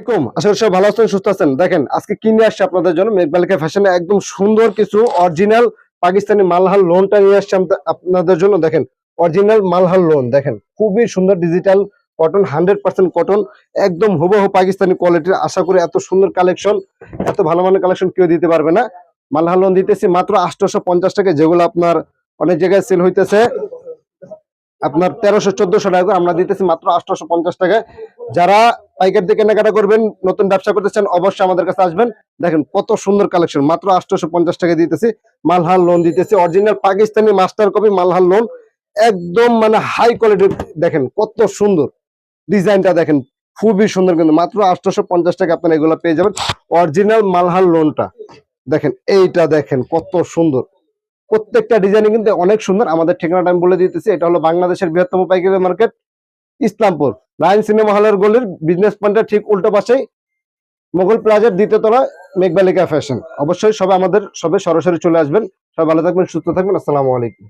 আলাইকুম, আশা করি সবাই ভালো আছেন, সুস্থ আছেন। দেখেন আজকে কি নিয়ে আসছে আপনাদের জন্য মেঘবালিকা ফ্যাশনে একদম সুন্দর কিছু অরিজিনাল পাকিস্তানি মালহার লোনটা নিয়ে আসছে আপনাদের জন্য। দেখেন অরিজিনাল মালহার লোন, দেখেন খুবই সুন্দর ডিজিটাল কটন, 100% কটন, একদম হুবহু পাকিস্তানি কোয়ালিটির। আশা করি এত সুন্দর কালেকশন, এত ভালো মানের কালেকশন কেউ দিতে পারবে না। মালহার লোন দিতেছি মাত্র 850 টাকা, যেগুলো আপনার অনেক জায়গায় সেল হইতেছে আপনার 1300-1400 টাকা, আমরা দিতেছি মাত্র 850 টাকায়। যারা পাইকার দিয়ে কেনাকাটা করবেন, নতুন ব্যবসা করতেছেন, অবশ্যই আমাদের কাছে আসবেন। দেখেন কত সুন্দর কালেকশন, মাত্র 850 টাকা দিতেছি। মালহার লোন দিতেছি original Pakistani master copy Malhar loan, একদম মানে হাই কোয়ালিটি। দেখেন কত সুন্দর ডিজাইনটা, দেখেন খুবই সুন্দর, কিন্তু মাত্র 850 টাকা আপনারা এগুলো পেয়ে যাবেন অরিজিনাল মালহার লোনটা। দেখেন এইটা দেখেন কত সুন্দর, প্রত্যেকটা ডিজাইন কিন্তু অনেক সুন্দর। আমাদের ঠিকানাটা আমি বলে দিতেছি, এটা হলো বাংলাদেশের বৃহত্তম পাইকারি মার্কেট ইসলামপুর, লায়ন সিনেমা হলের গলির বিজনেস পয়েন্টের ঠিক উল্টো পাশেই মোগল প্লাজার দ্বিতীয় তলা মেঘবালিকা ফ্যাশন। অবশ্যই সবাই আমাদের সবে সরাসরি চলে আসবেন। সবাই ভালো থাকবেন, সুস্থ থাকবেন। আসসালামু আলাইকুম।